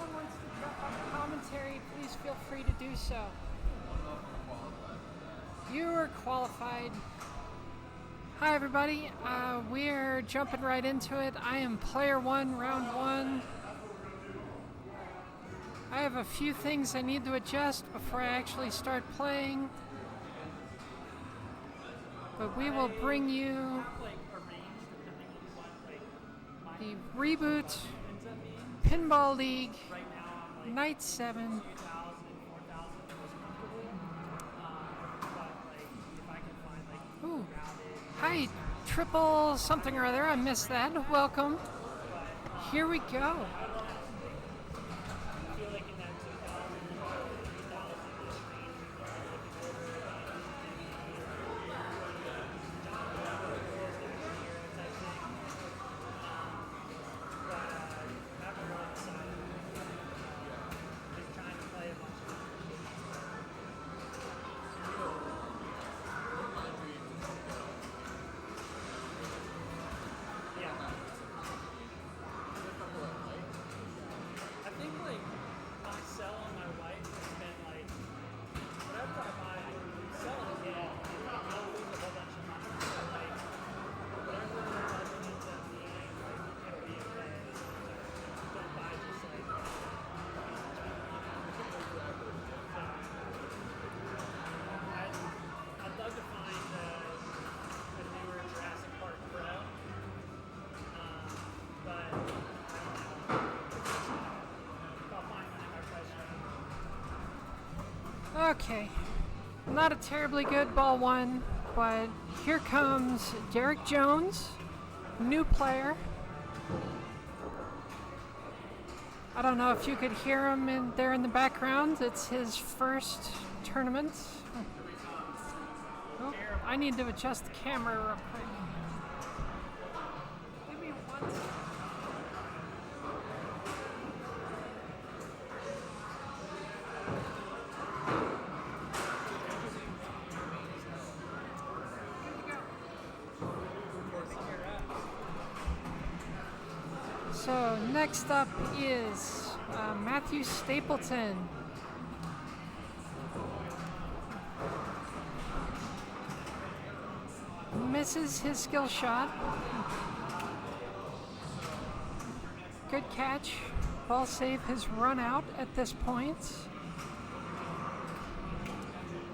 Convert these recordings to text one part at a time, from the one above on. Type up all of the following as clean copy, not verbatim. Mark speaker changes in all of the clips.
Speaker 1: anyone wants to drop off commentary, please feel free to do so. You are qualified. Hi everybody, we're jumping right into it. I am player one, round one. I have a few things I need to adjust before I actually start playing. But we will bring you the Reboot Pinball League Night 7. Ooh. Hi, triple something or other. I missed that. Welcome. Here we go. Okay, not a terribly good ball one, but here comes Derek Jones, new player. I don't know if you could hear him there in the background. It's his first tournament. Oh, I need to adjust the camera real quick. Give me 1 second. So next up is Matthew Stapleton. Misses his skill shot. Good catch. Ball save has run out at this point.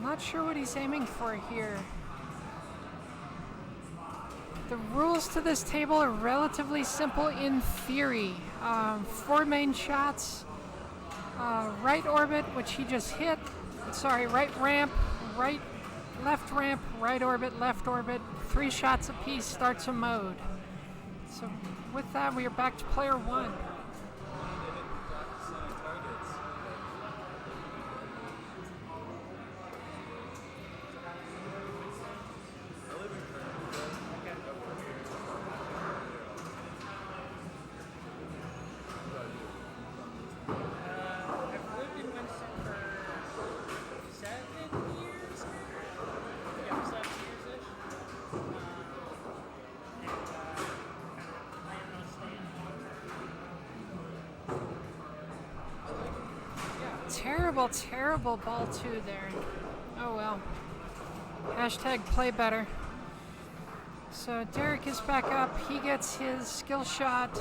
Speaker 1: Not sure what he's aiming for here. The rules to this table are relatively simple in theory. 4 main shots, right orbit, which he just hit, right ramp, left ramp, right orbit, left orbit, 3 shots apiece starts a mode. So with that, we are back to player one. Terrible ball two there. Oh well. Hashtag play better. So Derek is back up. He gets his skill shot,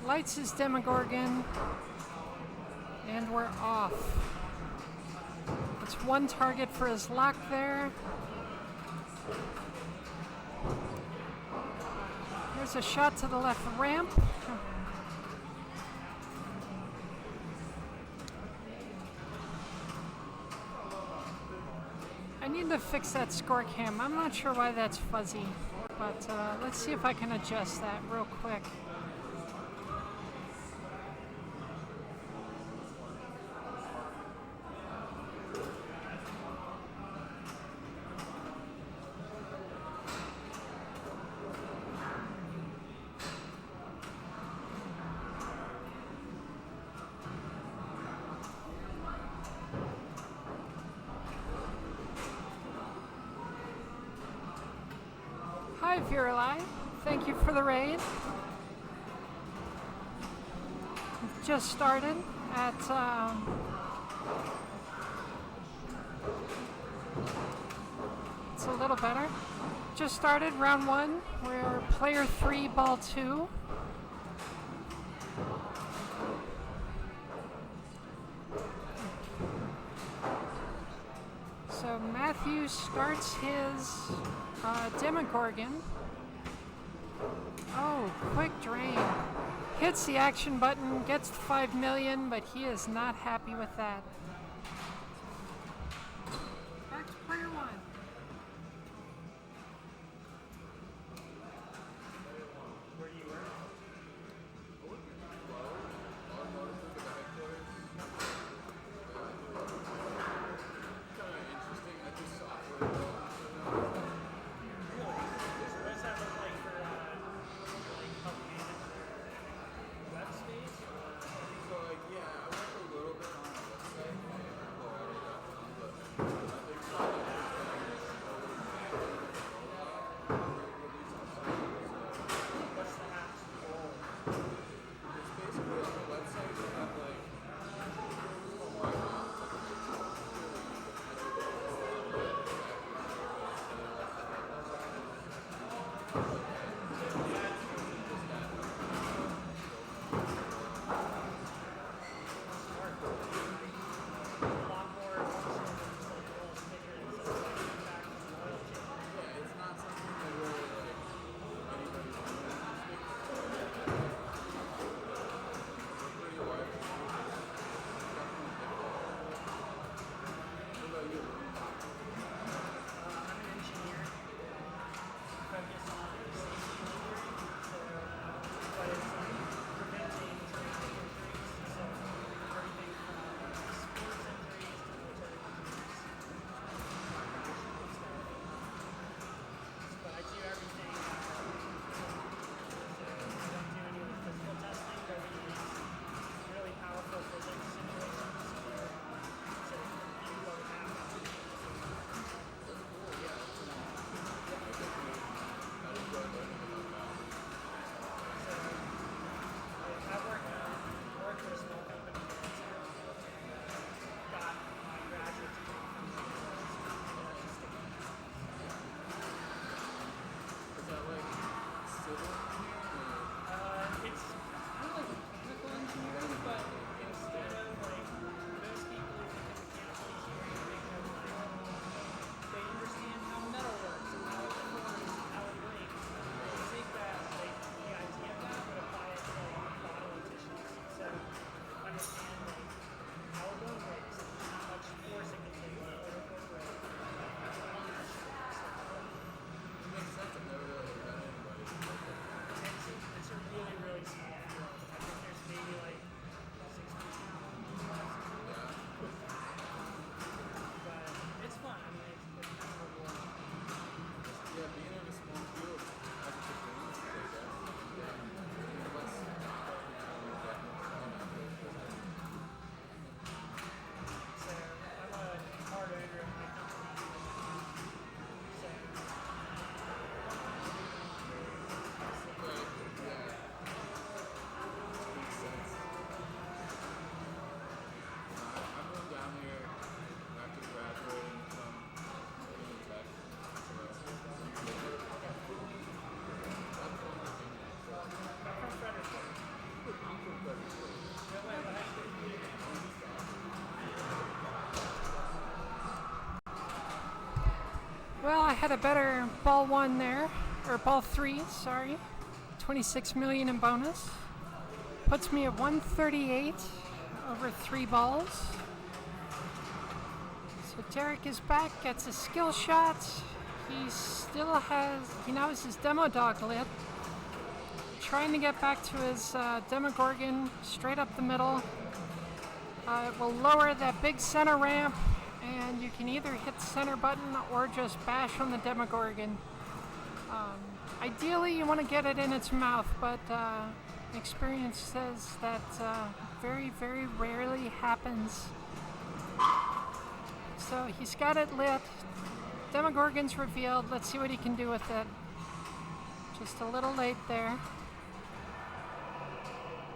Speaker 1: lights his Demogorgon, and we're off. It's 1 target for his lock there. Here's a shot to the left ramp. I need to fix that score cam. I'm not sure why that's fuzzy, but let's see if I can adjust that real quick. Hi, Virali. Thank you for the raid. just started at it's a little better. Just started round 1. We're player 3, ball 2. So Matthew starts his Demogorgon. Oh, quick drain. Hits the action button, gets the 5 million, but he is not happy with that. Back to player 1. Well, I had a better ball 1 there, or ball 3, sorry. 26 million in bonus. Puts me at 138 over 3 balls. So Derek is back, gets a skill shot. He now has his demo dog lit. Trying to get back to his Demogorgon straight up the middle. It will lower that big center ramp, and you can either hit the center button or just bash on the Demogorgon. Ideally, you want to get it in its mouth, but experience says that very, very rarely happens. So he's got it lit. Demogorgon's revealed. Let's see what he can do with it. Just a little late there.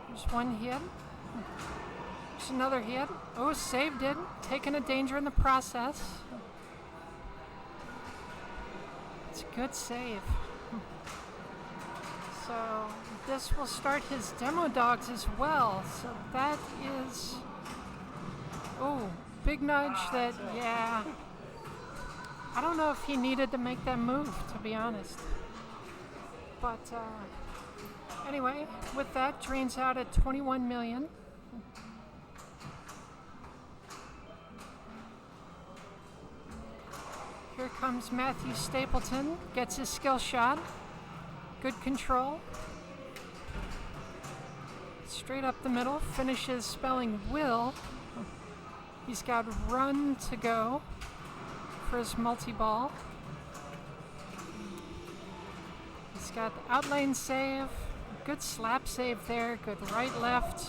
Speaker 1: There's one hit. There's another hit. Oh, saved it. Taking a danger in the process. It's a good save. So this will start his demo dogs as well. So that is... Oh, big nudge that, yeah. I don't know if he needed to make that move, to be honest. But anyway, with that, drains out at 21 million. Here comes Matthew Stapleton, gets his skill shot. Good control. Straight up the middle, finishes spelling will. He's got run to go for his multi-ball. He's got outlane save. Good slap save there, good right left.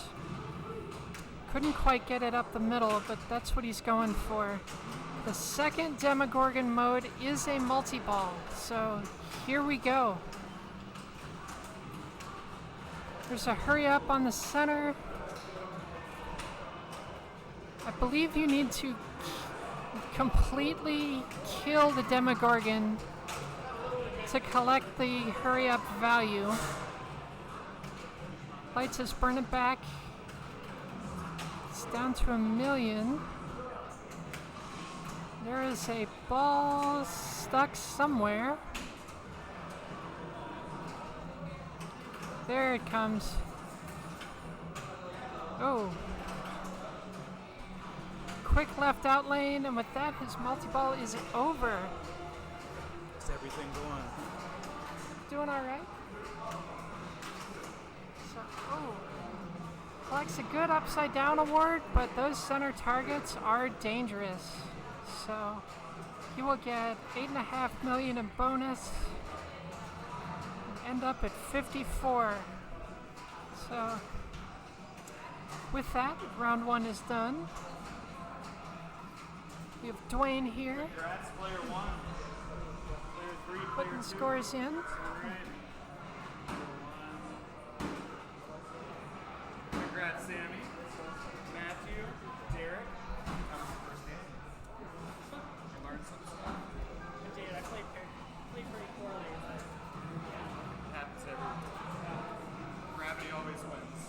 Speaker 1: Couldn't quite get it up the middle, but that's what he's going for. The second Demogorgon mode is a multi-ball, so here we go. There's a hurry up on the center. I believe you need to completely kill the Demogorgon to collect the hurry up value. Lights us burn it back. It's down to 1 million. There is a ball stuck somewhere. There it comes. Oh. Quick left out lane, and with that, his multi-ball is over.
Speaker 2: How's everything going?
Speaker 1: Doing all right. So, oh. Collects a good upside down award, but those center targets are dangerous. So, he will get 8.5 million in bonus. End up at 54. So with that, round 1 is done. We have Dwayne here.
Speaker 2: Congrats, player 1. Player 3,
Speaker 1: putting scores in.
Speaker 2: Congrats, Sammy. Matthew, Derek. That was your first game. You learned some stuff.
Speaker 3: I did. I played pretty poorly, but
Speaker 2: Happens every time. Gravity always wins.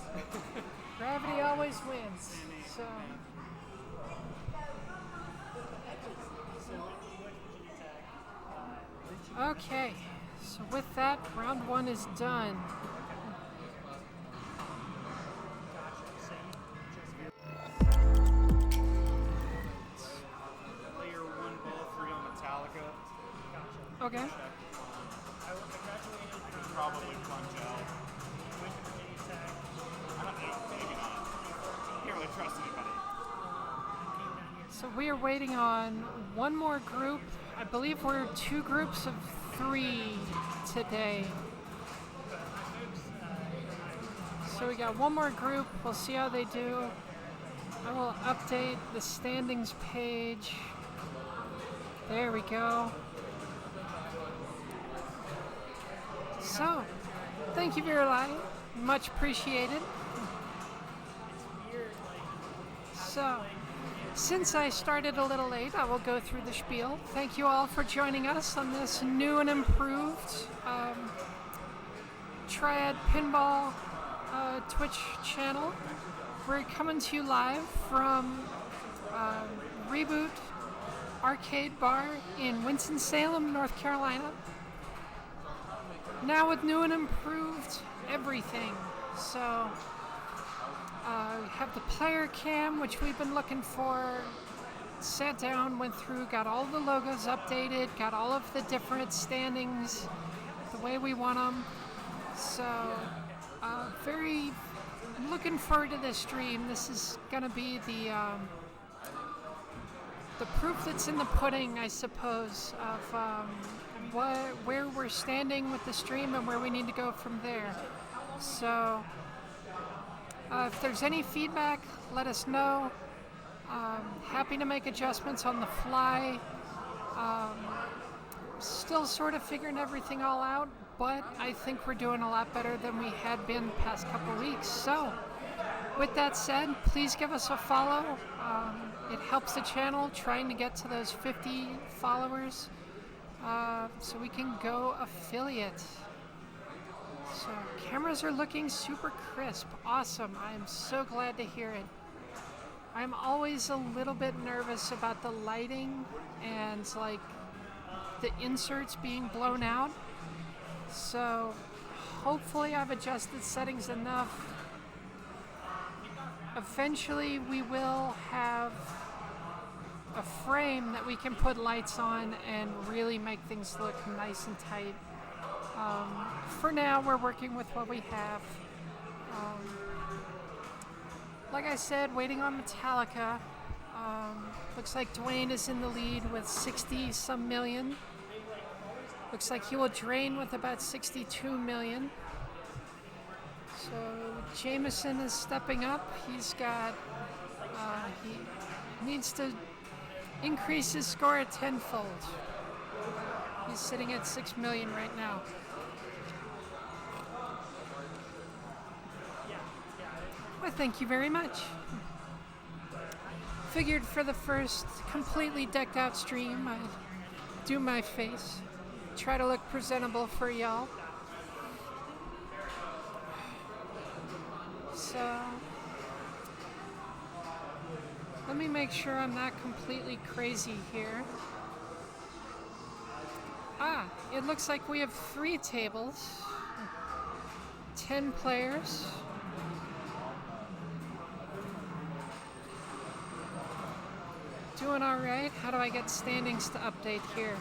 Speaker 1: Gravity always wins. So okay. So with that, round 1 is done.
Speaker 2: Player 1 ball 3 on Metallica.
Speaker 1: Okay.
Speaker 3: I graduated from
Speaker 2: Probably plunge out.
Speaker 3: went to Virginia Tech.
Speaker 2: I don't know, maybe not. Can't really trust anybody.
Speaker 1: So we are waiting on one more group. I believe we're 2 groups of 3 today. So we got one more group. We'll see how they do. I will update the standings page. There we go. So, thank you, Virulai. Much appreciated. So, since I started a little late, I will go through the spiel. Thank you all for joining us on this new and improved Triad Pinball Twitch channel. We're coming to you live from Reboot Arcade Bar in Winston-Salem, North Carolina. Now with new and improved everything. So, we have the player cam, which we've been looking for. Sat down, went through, got all the logos updated, got all of the different standings the way we want them. So, very looking forward to this stream. This is gonna be the proof that's in the pudding, I suppose, of where we're standing with the stream and where we need to go from there. So, if there's any feedback, let us know. Happy to make adjustments on the fly. Still sort of figuring everything all out, but I think we're doing a lot better than we had been the past couple weeks. So, With that said, please give us a follow. It helps the channel trying to get to those 50 followers so we can go affiliate. So cameras are looking super crisp. Awesome. I am so glad to hear it. I'm always a little bit nervous about the lighting and like the inserts being blown out. So hopefully I've adjusted settings enough. Eventually we will have a frame that we can put lights on and really make things look nice and tight. For now, we're working with what we have. Like I said, waiting on Metallica. Looks like Dwayne is in the lead with 60-some million. Looks like he will drain with about 62 million. So Jameson is stepping up. He's got, he needs to increase his score at tenfold. He's sitting at 6 million right now. Well, thank you very much. Figured for the first completely decked out stream, I'd do my face. Try to look presentable for y'all. So, let me make sure I'm not completely crazy here. It looks like we have 3 tables, 10 players. Doing all right. How do I get standings to update here?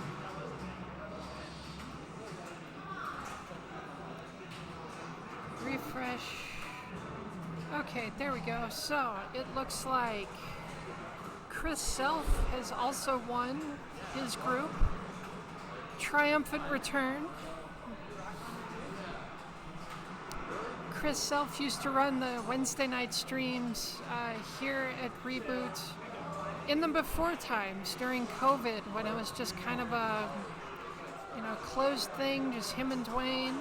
Speaker 1: Refresh. Okay, there we go. So, it looks like Chris Self has also won his group. Triumphant return. Chris Self used to run the Wednesday night streams here at Reboot in the before times during COVID when it was just kind of a closed thing, just him and Dwayne.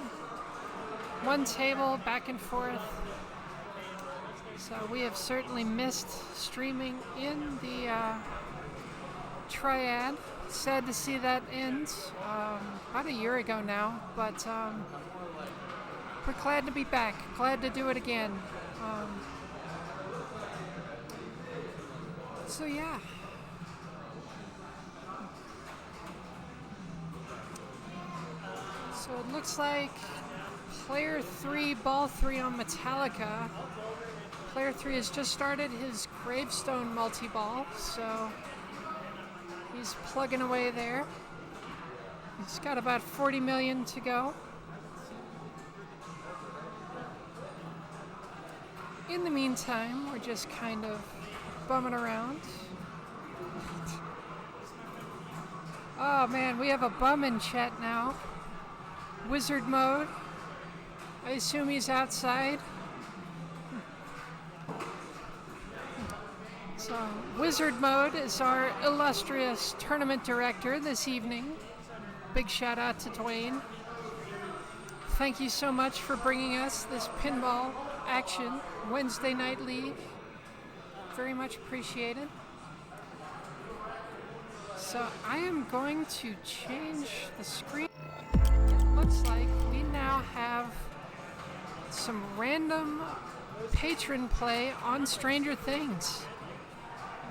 Speaker 1: One table, back and forth. So we have certainly missed streaming in the triad. Sad to see that end about a year ago now, but we're glad to be back. Glad to do it again. So yeah. So it looks like player 3, ball 3 on Metallica. Player 3 has just started his gravestone multi-ball, so he's plugging away there. He's got about 40 million to go. In the meantime, we're just kind of bumming around. Oh man, we have a bum in chat now. Wizard mode. I assume he's outside. So, Wizard Mode is our illustrious tournament director this evening. Big shout out to Dwayne. Thank you so much for bringing us this pinball action Wednesday night league. Very much appreciated. So I am going to change the screen. It looks like we now have some random patron play on Stranger Things.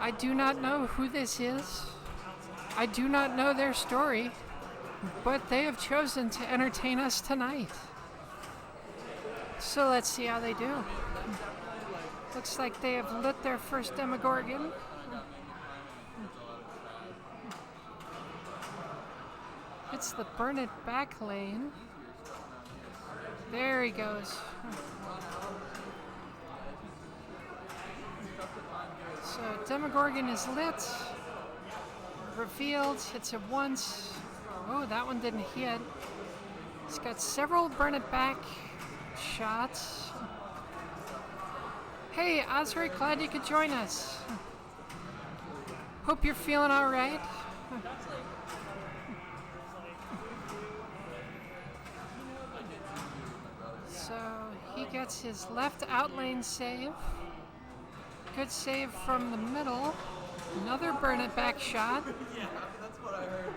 Speaker 1: I do not know who this is. I do not know their story, but they have chosen to entertain us tonight. So let's see how they do. Looks like they have lit their first Demogorgon. It's the burn it back lane. There he goes. So Demogorgon is lit, revealed, hits it once. Oh, that one didn't hit. He's got several burn it back shots. Hey, Osric, glad you could join us. Hope you're feeling all right. So he gets his left out lane save. Good save from the middle. Another burn it back shot.
Speaker 4: Yeah, that's what I heard.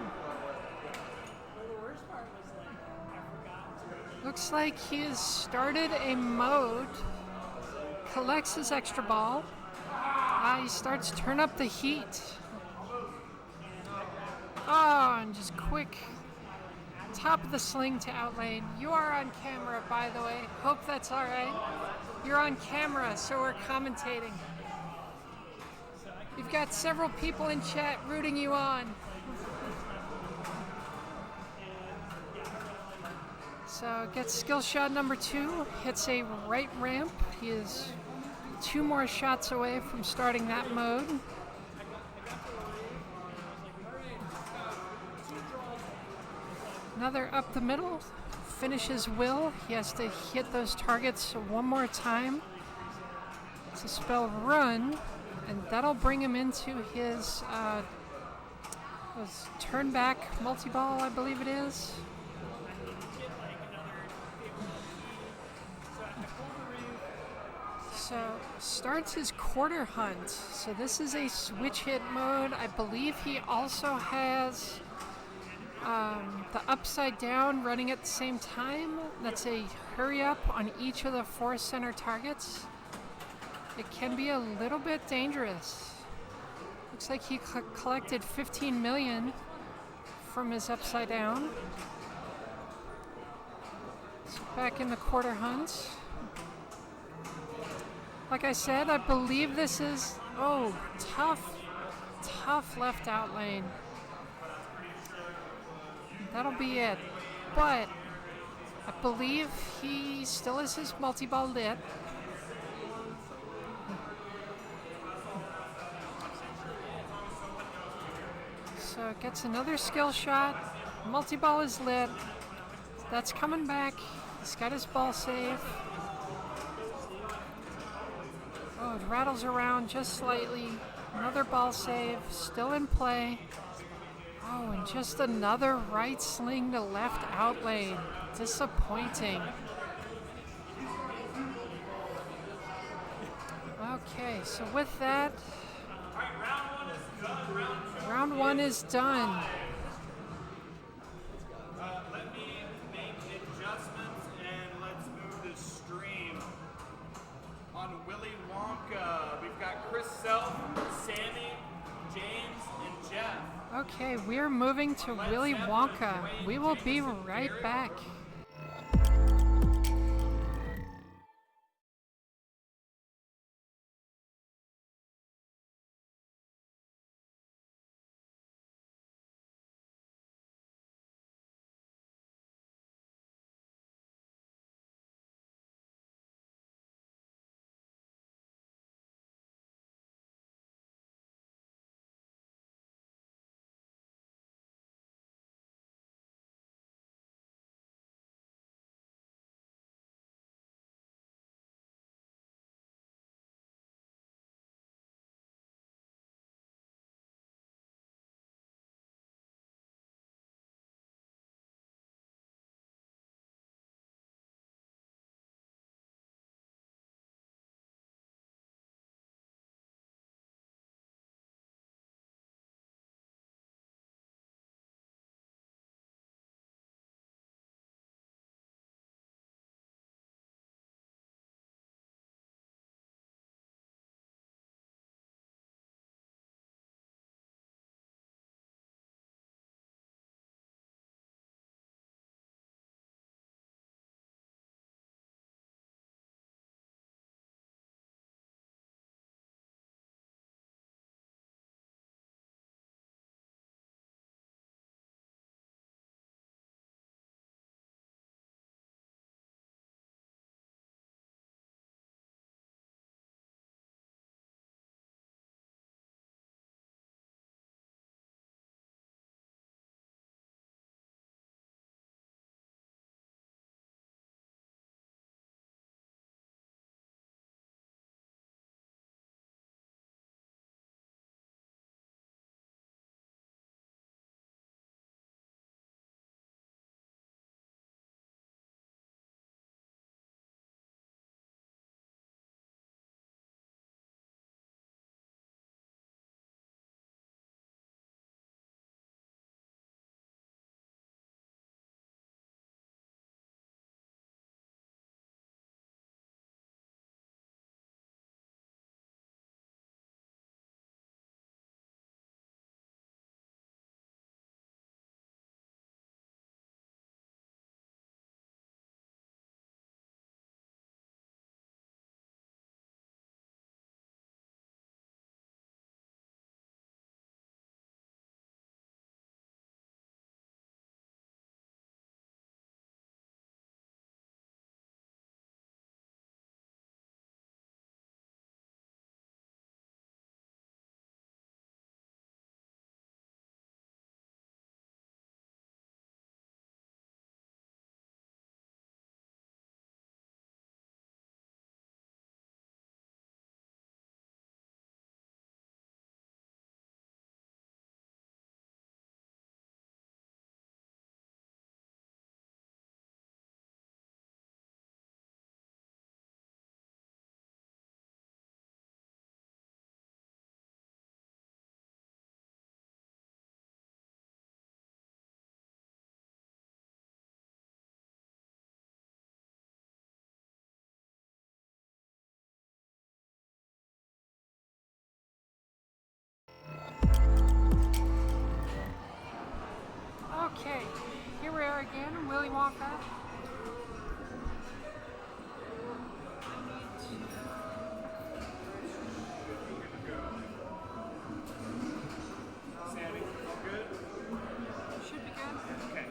Speaker 3: Well, the worst part was like I forgot to.
Speaker 1: Looks like he has started a mode. Collects his extra ball. He starts to turn up the heat. Oh, and just quick top of the sling to outlane. You are on camera, by the way. Hope that's all right. You're on camera, so we're commentating. You've got several people in chat rooting you on. So gets skill shot number 2, hits a right ramp. He is 2 more shots away from starting that mode. Another up the middle, finishes Will. He has to hit those targets one more time to spell run, and that'll bring him into his turn back multi-ball, I believe it is. So starts his quarter hunt. So this is a switch hit mode. I believe he also has the upside down running at the same time. That's a hurry up on each of the 4 center targets. It can be a little bit dangerous. Looks like he collected 15 million from his upside down. So back in the quarter hunt. Like I said, I believe this is, tough left out lane. That'll be it. But I believe he still has his multi-ball lit. So gets another skill shot. Multi-ball is lit. That's coming back. He's got his ball save. Oh, it rattles around just slightly. Another ball save, still in play. Oh, and just another right sling to left out lane. Disappointing. Okay, so with that, round 1 is done.
Speaker 2: Let me make adjustments and let's move the stream. On Willy Wonka, we've got Chris Self, Sammy, James, and Jeff.
Speaker 1: Okay, we're moving to Willy Wonka. We will be right back. Okay, here we are again, Willy Wonka.
Speaker 2: Sammy, all good?
Speaker 1: Should be good.
Speaker 2: Okay.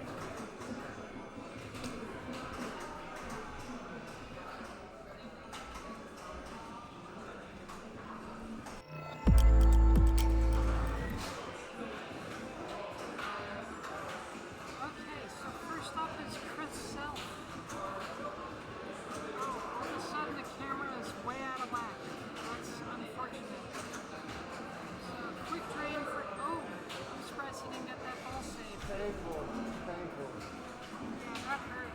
Speaker 1: Okay, so first up is Chris Self. Oh, all of a sudden the camera is way out of whack. That's unfortunate. So, quick drain for. Oh, I'm surprised he didn't get that ball saved.
Speaker 4: Painful. Painful.
Speaker 1: Yeah, that hurt.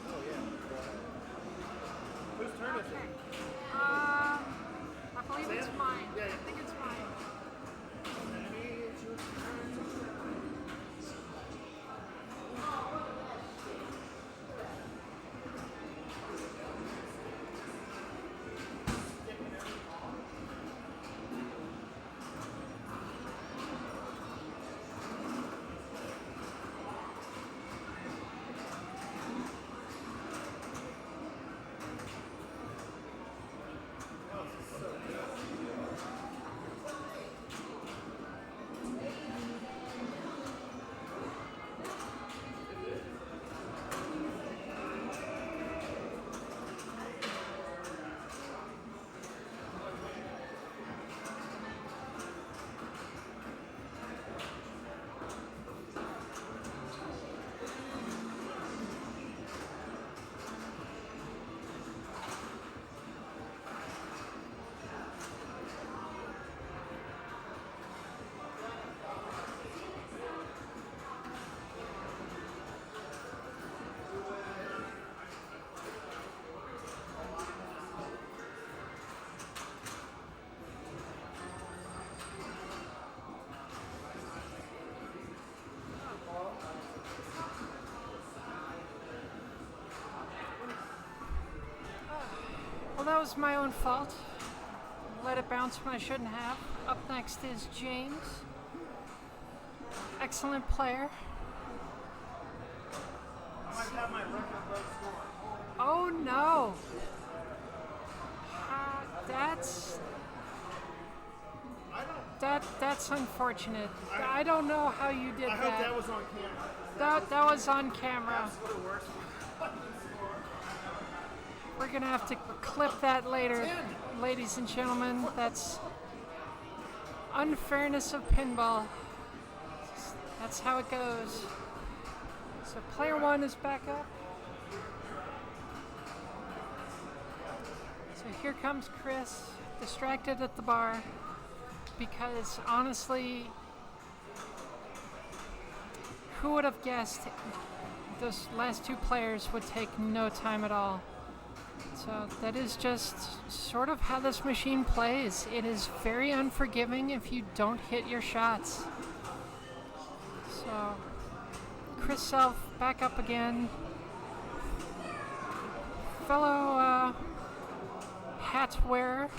Speaker 4: Oh, yeah.
Speaker 2: Whose turn is
Speaker 1: Okay.
Speaker 2: it?
Speaker 1: I believe it's mine.
Speaker 2: Yeah, yeah.
Speaker 1: I think it's mine.
Speaker 2: Sammy, it's your turn.
Speaker 1: Well, that was my own fault. Let it bounce when I shouldn't have. Up next is James. Excellent player.
Speaker 2: I might have my record low score.
Speaker 1: Oh no! That's unfortunate. I don't know how you did
Speaker 2: I hope that was on camera.
Speaker 1: That was on camera.
Speaker 2: Absolute worst.
Speaker 1: We're gonna have to clip that later, ladies and gentlemen. That's unfairness of pinball. That's how it goes. So player one is back up. So here comes Chris, distracted at the bar, because honestly, who would have guessed those last two players would take no time at all? So that is just sort of how this machine plays. It is very unforgiving if you don't hit your shots. So Chris Self back up again. Fellow hat wearer.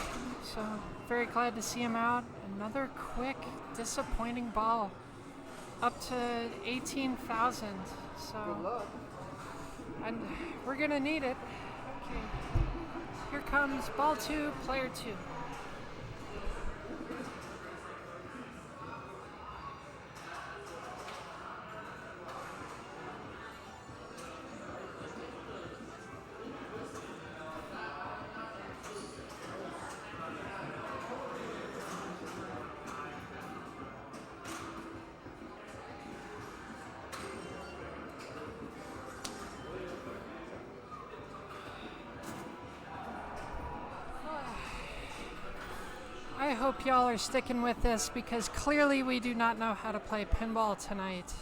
Speaker 1: So very glad to see him out. Another quick, disappointing ball. Up to 18,000. So
Speaker 4: Good luck.
Speaker 1: and we're gonna need it. Okay. Here comes ball two, player two. I hope y'all are sticking with this because clearly we do not know how to play pinball tonight.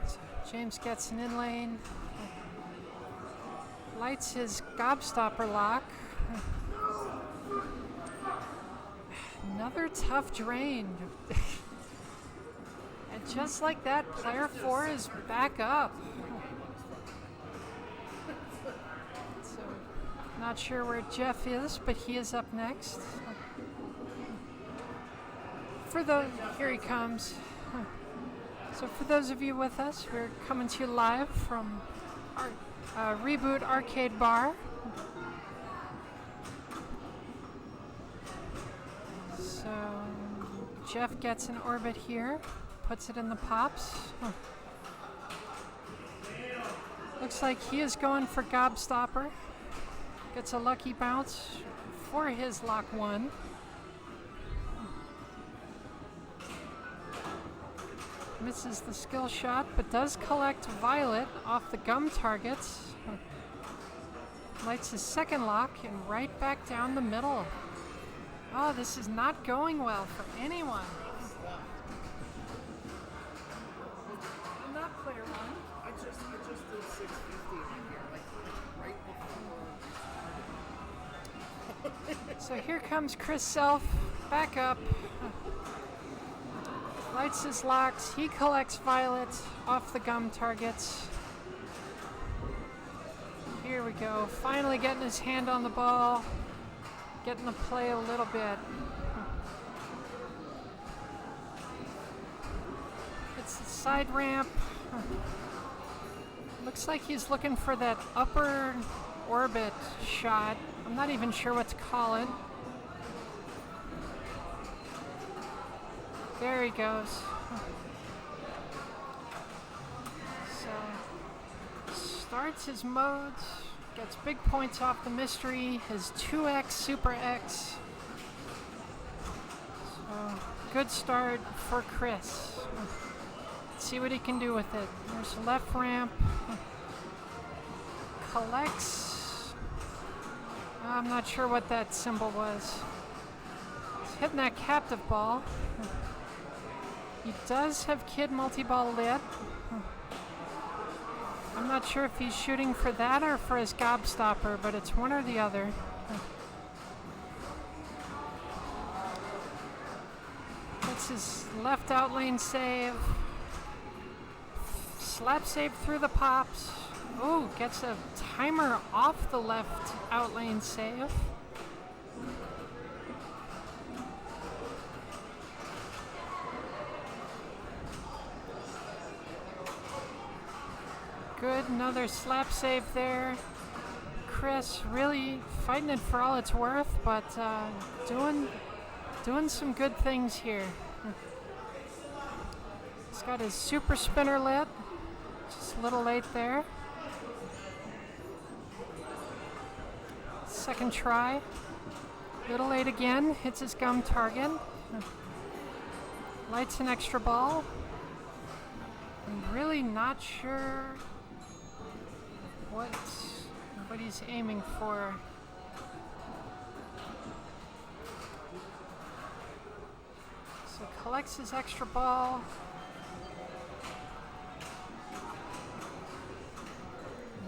Speaker 1: So James gets an in lane, lights his gobstopper lock. Another tough drain. And just like that, player four is back up. Not sure where Jeff is, but he is up next. here he comes. So for those of you with us, we're coming to you live from our Reboot arcade bar. So Jeff gets an orbit here, puts it in the pops. Looks like he is going for Gobstopper. Gets a lucky bounce for his lock 1. Misses the skill shot, but does collect Violet off the gum targets. Lights his second lock and right back down the middle. Oh, this is not going well for anyone. Not player 1.
Speaker 4: I just did 650 in here, like right before.
Speaker 1: So here comes Chris Self, back up. Lights his locks, he collects Violet off the gum targets. Here we go, finally getting his hand on the ball, getting to play a little bit. It's the side ramp. Looks like he's looking for that upper orbit shot. I'm not even sure what to call it. There he goes. So, starts his modes, gets big points off the mystery, his 2X, Super X. So, good start for Chris. Let's see what he can do with it. There's a left ramp. Collects. I'm not sure what that symbol was. He's hitting that captive ball. He does have Kid Multi-Ball lit. I'm not sure if he's shooting for that or for his Gobstopper, but it's one or the other. That's his left out lane save. Slap save through the pops. Oh, gets a timer off the left out lane save. Good, another slap save there. Chris really fighting it for all it's worth, but doing some good things here. He's got his super spinner lit. Just a little late there. Second try. Little late again. Hits his gum target. Lights an extra ball. I'm really not sure what he's aiming for. So collects his extra ball.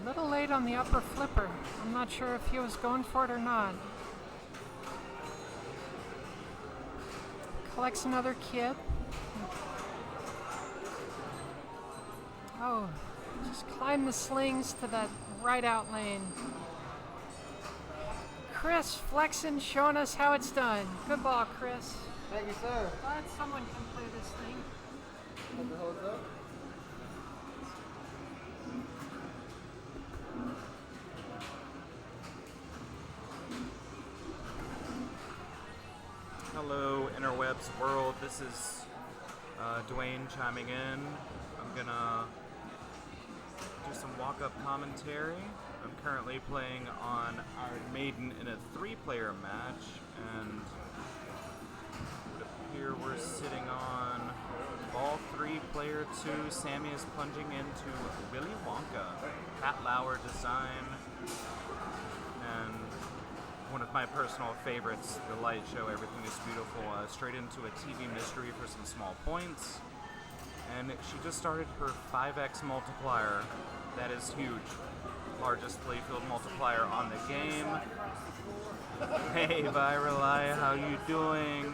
Speaker 1: A little late on the upper flipper. I'm not sure if he was going for it or not. Collects another kid. Oh, just climb the slings to that right out lane. Chris flexing, showing us how it's done. Good ball, Chris.
Speaker 4: Thank you, sir.
Speaker 1: Glad someone can play this thing.
Speaker 4: Hold the hose up.
Speaker 2: Hello, Interwebs world. This is Dwayne chiming in. I'm gonna do some walk-up commentary. I'm currently playing on Iron Maiden in a 3-player match, and it would appear we're sitting on ball 3, player 2. Sammy is plunging into Willy Wonka, Pat Lauer design, and one of my personal favorites, the light show, Everything is Beautiful, straight into a TV mystery for some small points. And she just started her 5x multiplier. That is huge. Largest playfield multiplier on the game. Hey, Virali, how you doing?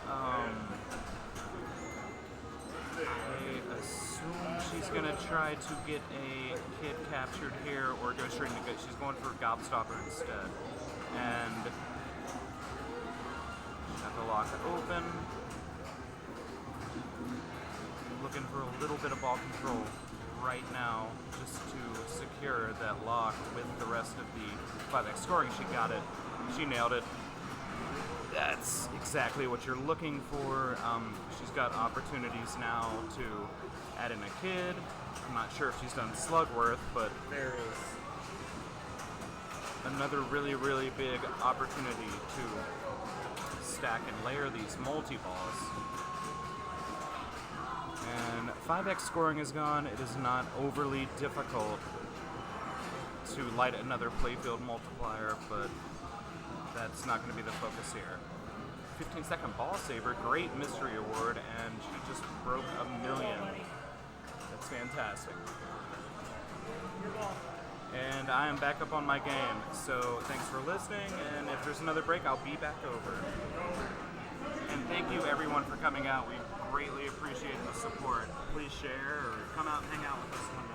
Speaker 2: I assume she's gonna try to get a kid captured here or go straight into good. She's going for Gobstopper instead. And
Speaker 5: the lock open. Looking for a little bit of ball control right now, just to secure that lock with the rest of the 5x scoring. She got it. She nailed it. That's exactly what you're looking for. She's got opportunities now to add in a kid. I'm not sure if she's done Slugworth, but
Speaker 2: There is.
Speaker 5: another really, really big opportunity to stack and layer these multi-balls. And 5x scoring is gone. It is not overly difficult to light another playfield multiplier, but that's not going to be the focus here. 15-second ball saver, great mystery award, and she just broke $1 million. That's fantastic. And I am back up on my game, so thanks for listening, and if there's another break, I'll be back over. And thank you everyone for coming out. We greatly appreciate the support. Please share or come out and hang out with us one night.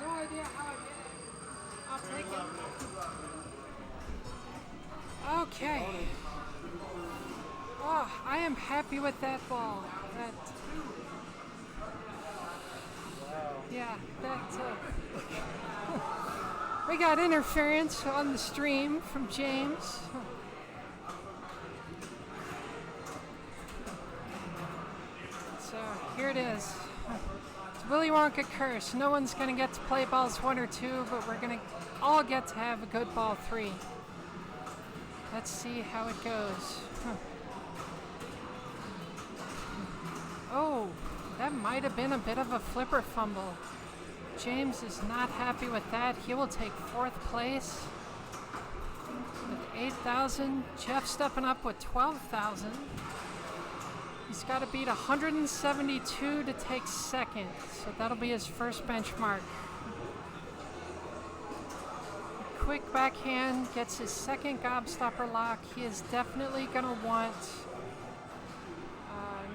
Speaker 1: No idea how I did it. I'll take it. Okay. Oh, I am happy with that ball. That. Yeah, that. We got interference on the stream from James. So here it is. It's Willy Wonka curse. No one's gonna get to play balls 1 or 2, but we're gonna all get to have a good ball 3. Let's see how it goes. Oh, that might have been a bit of a flipper fumble. James is not happy with that. He will take 4th place with 8,000. Jeff stepping up with 12,000. He's got to beat 172 to take 2nd, so that'll be his first benchmark. Quick backhand gets his 2nd gobstopper lock. He is definitely going to want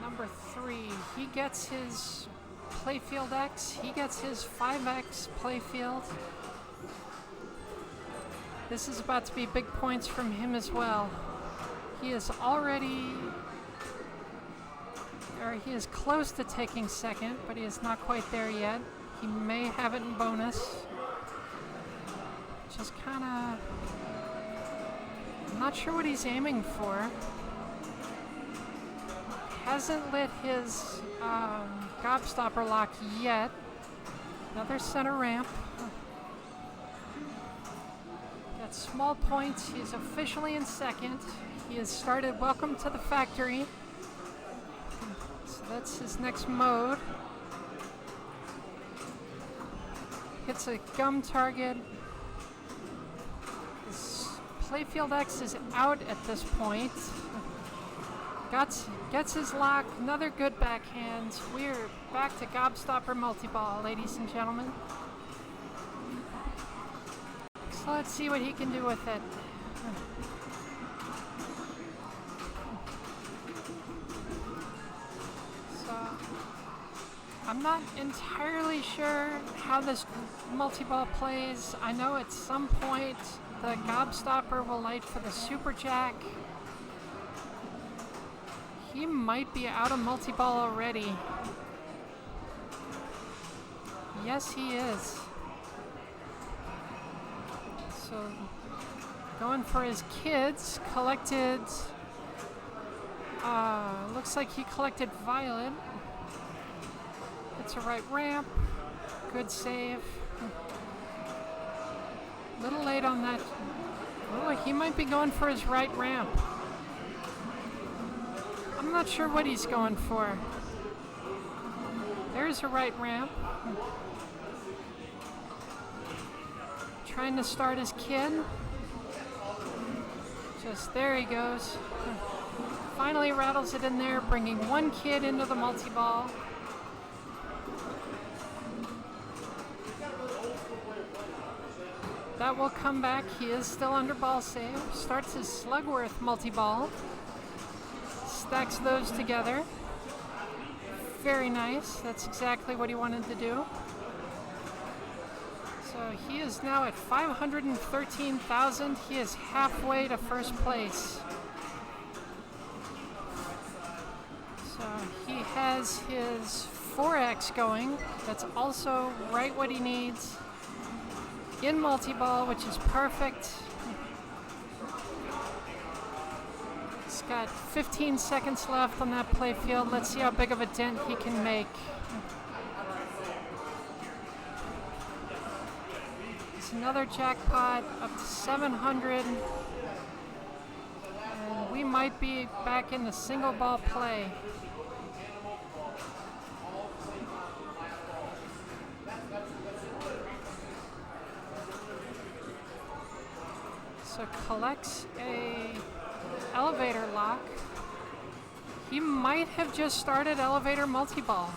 Speaker 1: number 3. He gets his playfield X. He gets his 5X playfield. This is about to be big points from him as well. He is close to taking 2nd, but he is not quite there yet. He may have it in bonus. Just kind of, I'm not sure what he's aiming for. Hasn't lit his gobstopper lock yet. Another center ramp. Got small points. He's officially in 2nd. He has started Welcome to the Factory. So that's his next mode. Hits a gum target. His playfield X is out at this point. Gets his lock. Another good backhand. We're back to gobstopper multi-ball, ladies and gentlemen. So let's see what he can do with it. So I'm not entirely sure how this multi-ball plays. I know at some point the gobstopper will light for the super jack. He might be out of multi-ball already. Yes, he is. So, going for his kids, collected, looks like he collected Violet. It's a right ramp, good save. Little late on that. Oh, he might be going for his right ramp. I'm not sure what he's going for. There's a right ramp. Trying to start his kid. Just there he goes. Finally rattles it in there, bringing one kid into the multi-ball. That will come back. He is still under ball save. Starts his Slugworth multi-ball. Stacks those together. Very nice. That's exactly what he wanted to do. So he is now at 513,000. He is halfway to first place. So he has his 4X going. That's also right what he needs. In multi-ball, which is perfect. He's got 15 seconds left on that play field. Let's see how big of a dent he can make. It's another jackpot up to 700. And we might be back in the single ball play. So collects a elevator lock. He might have just started elevator multi-ball.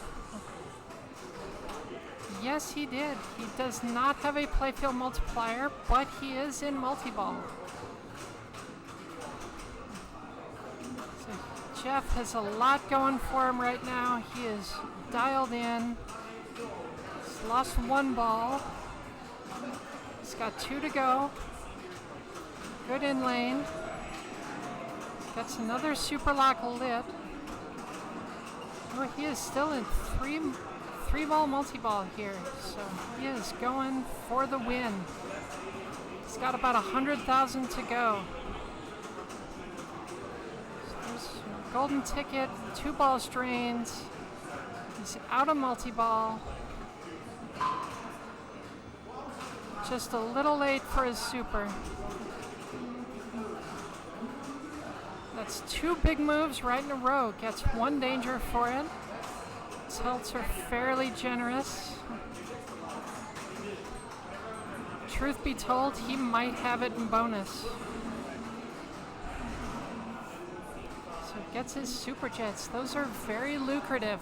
Speaker 1: Yes, he did. He does not have a playfield multiplier, but he is in multi-ball. So Jeff has a lot going for him right now. He is dialed in. He's lost one ball. He's got 2 to go. Good in lane. Gets another super lock lit. Oh, he is still in three ball multi-ball here, so he is going for the win. He's got about 100,000 to go. So there's a golden ticket, 2 ball strains. He's out of multi-ball. Just a little late for his super. That's 2 big moves right in a row. Gets 1 danger for it. His healths are fairly generous. Truth be told, he might have it in bonus. So gets his super jets. Those are very lucrative.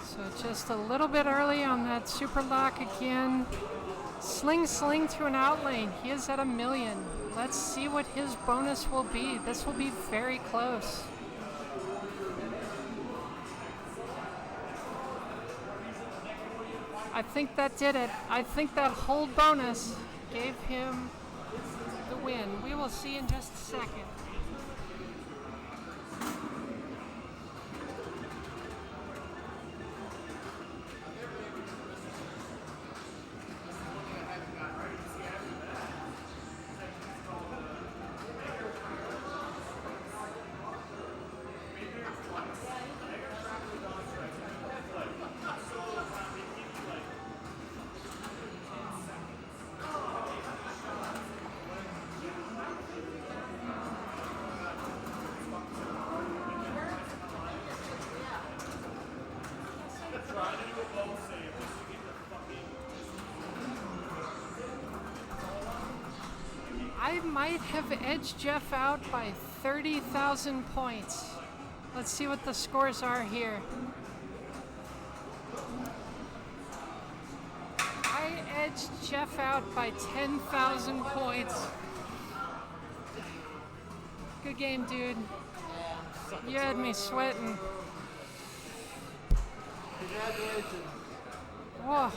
Speaker 1: So just a little bit early on that super lock again. Sling to an out lane. He is at 1 million. Let's see what his bonus will be. This will be very close. I think that did it. I think that hold bonus gave him the win. We will see in just a second. I might have edged Jeff out by 30,000 points. Let's see what the scores are here. I edged Jeff out by 10,000 points. Good game, dude. You had me sweating.
Speaker 4: Congratulations.
Speaker 1: Whoa,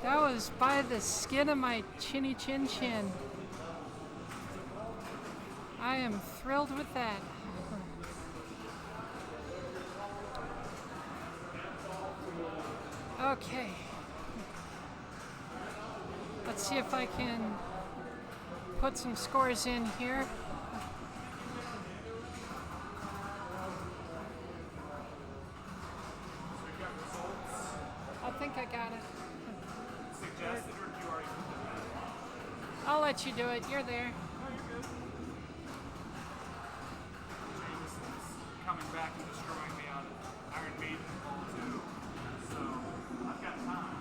Speaker 1: that was by the skin of my chinny chin chin. I am thrilled with that. Okay. Let's see if I can put some scores in here. I think I got it.
Speaker 2: Suggested or do you already put them in?
Speaker 1: I'll let you do it. You're there.
Speaker 2: Jameson's coming back and destroying me on Iron Maiden Ball 2. So I've got time.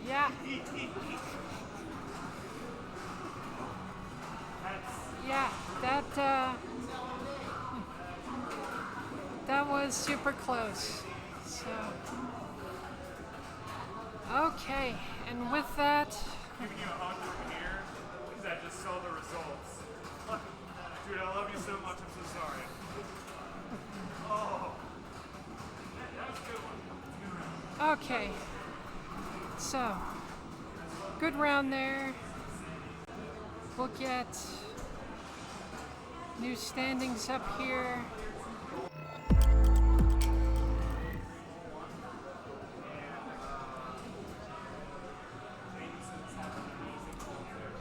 Speaker 1: Yeah. Yeah, that was super close. So, okay, and with that,
Speaker 2: Giving you a hug from here because I just saw the results. Dude, I love you so much. I'm so sorry. Oh, that was a good one.
Speaker 1: okay. So, good round there. We'll get new standings up here.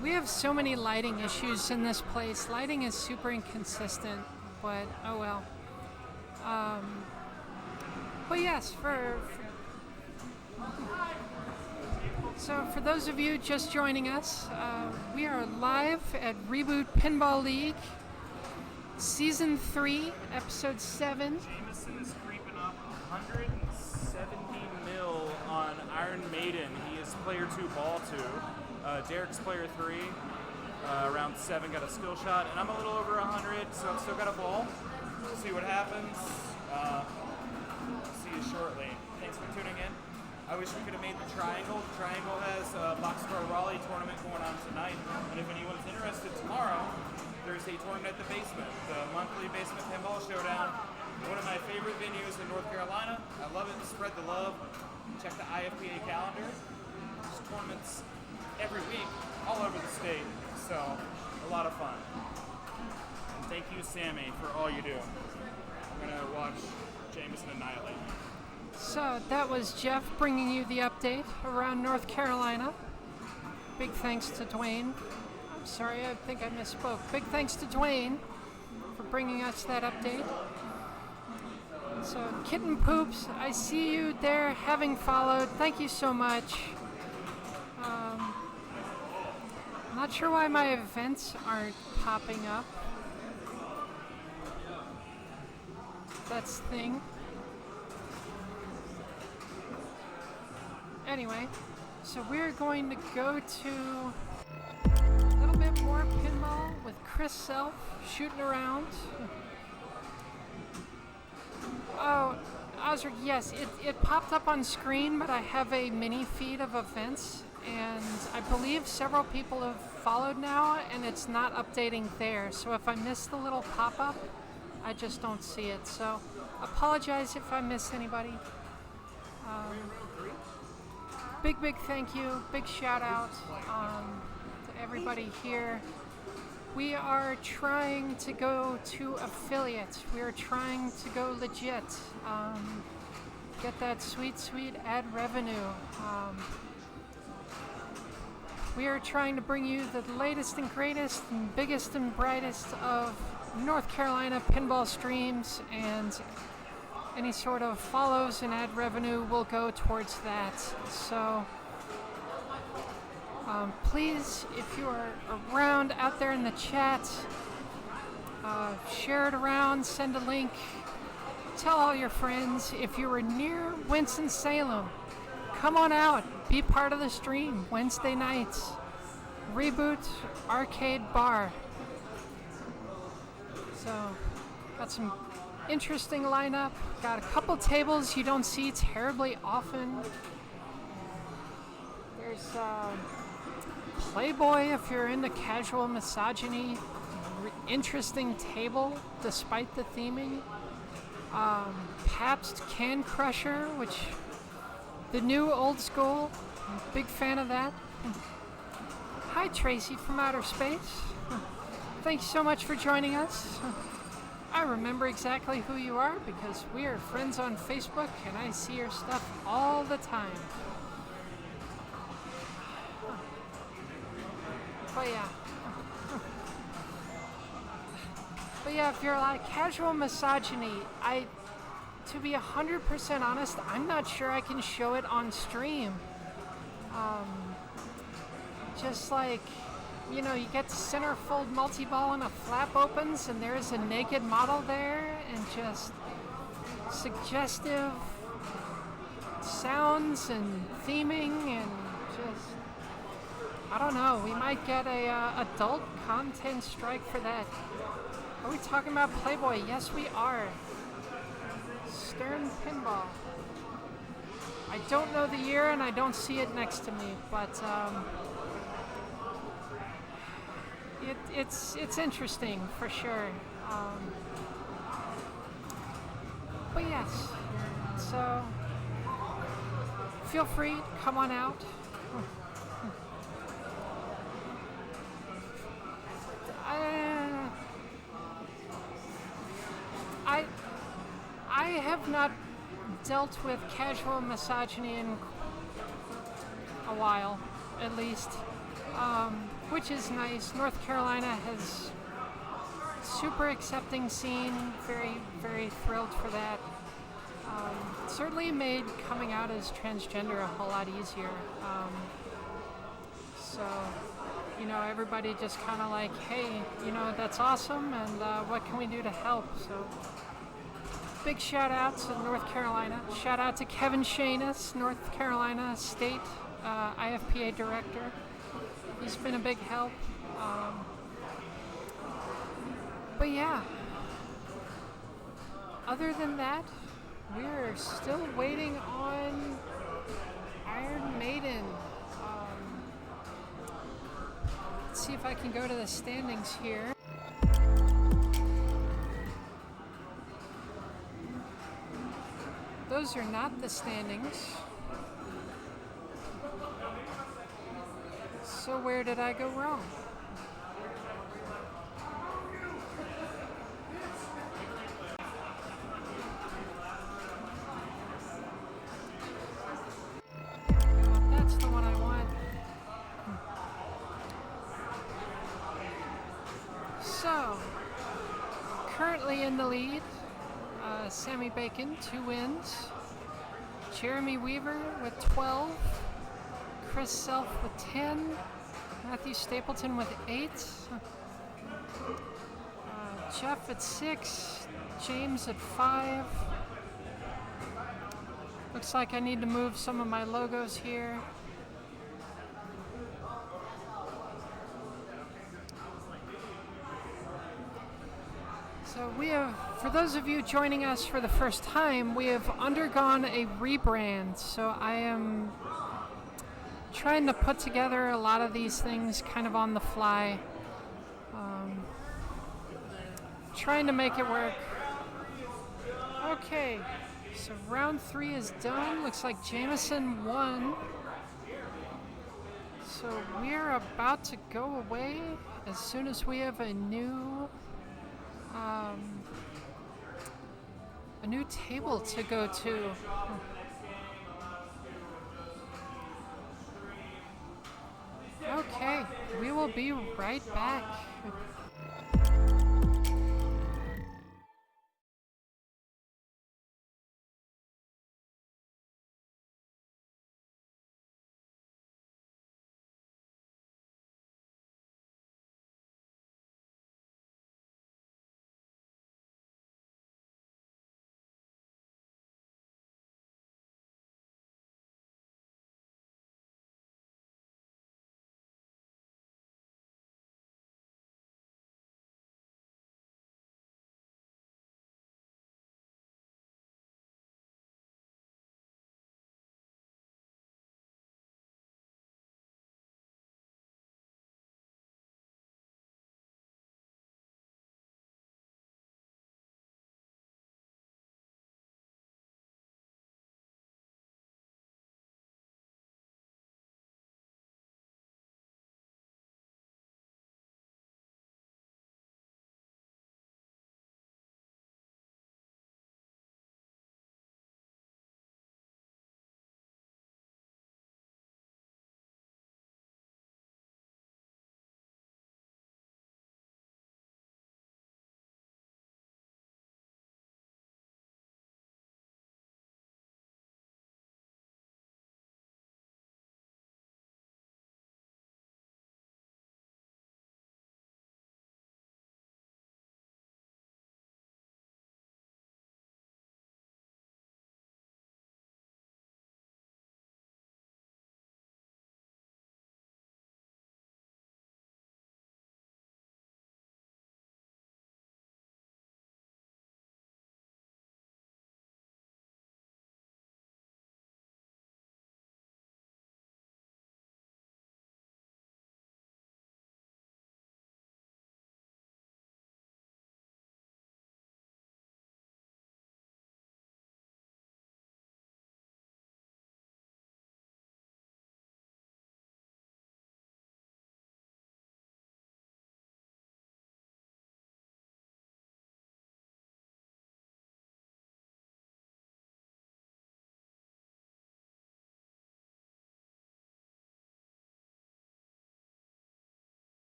Speaker 1: We have so many lighting issues in this place. Lighting is super inconsistent, but oh well. But yes, so for those of you just joining us, we are live at Reboot Pinball League, Season 3, Episode 7.
Speaker 5: Jameson is creeping up 170 mil on Iron Maiden. He is player 2, ball 2. Derek's player 3. Round 7 got a skill shot, and I'm a little over 100, so I've still got a ball. We'll see what happens. See you shortly. Thanks for tuning in. I wish we could have made the Triangle. The Triangle has a Boxcar Raleigh tournament going on tonight, and if anyone's interested, tomorrow there's a tournament at the Basement, the monthly Basement Pinball Showdown. One of my favorite venues in North Carolina. I love it. Spread the love. Check the IFPA calendar. There's tournaments every week all over the state, so a lot of fun. And thank you, Sammy, for all you do. I'm gonna watch Jameson annihilate.
Speaker 1: So that was Jeff bringing you the update around North Carolina. Big thanks to Dwayne. I'm sorry, I think I misspoke. Big thanks to Dwayne for bringing us that update. So Kitten Poops, I see you there having followed. Thank you so much. I'm not sure why my events aren't popping up. That's the thing. Anyway, so we're going to go to a little bit more pinball with Chris Self shooting around. Oh, Osric, yes, it popped up on screen, but I have a mini feed of events, and I believe several people have followed now, and it's not updating there. So if I miss the little pop-up, I just don't see it. So apologize if I miss anybody. Big thank you, big shout out to everybody here. We are trying to go to affiliate. We are trying to go legit. Get that sweet ad revenue. We are trying to bring you the latest and greatest and biggest and brightest of North Carolina pinball streams, and any sort of follows and ad revenue will go towards that. So please, if you are around out there in the chat, share it around, send a link, tell all your friends. If you are near Winston-Salem, come on out, be part of the stream Wednesday nights. Reboot Arcade Bar. So, got some interesting lineup. Got a couple tables you don't see terribly often. There's Playboy if you're into casual misogyny. Interesting table despite the theming. Pabst Can Crusher, which the new old school. Big fan of that. Hi Tracy from outer space. Thanks so much for joining us. I remember exactly who you are because we are friends on Facebook and I see your stuff all the time. But yeah, if you're a lot of casual misogyny, to be 100% honest, I'm not sure I can show it on stream. Just like, you know, you get centerfold multi-ball and a flap opens and there's a naked model there, and just suggestive sounds and theming and just, I don't know, we might get a adult content strike for that. Are we talking about Playboy? Yes, we are. Stern Pinball. I don't know the year and I don't see it next to me, but it's interesting for sure. But yes, so feel free, come on out. I have not dealt with casual misogyny in a while, at least, which is nice. North Carolina has super accepting scene. Very, very thrilled for that. Certainly made coming out as transgender a whole lot easier. So, you know, everybody just kind of like, hey, you know, that's awesome, and what can we do to help? So, big shout out to North Carolina. Shout out to Kevin Shanus, North Carolina State IFPA Director. He's been a big help. But yeah, other than that, we're still waiting on Iron Maiden. Let's see if I can go to the standings here. Those are not the standings. So where did I go wrong? That's the one I want. So, currently in the lead, Sammy Bacon, 2 wins. Jeremy Weaver with 12. Chris Self with 10. Matthew Stapleton with 8. Jeff at 6. James at 5. Looks like I need to move some of my logos here. So we have, for those of you joining us for the first time, we have undergone a rebrand. So I am trying to put together a lot of these things kind of on the fly. Trying to make it work. Okay, so round 3 is done. Looks like Jameson won. So we're about to go away as soon as we have a new table to go to. Okay, we will be right back.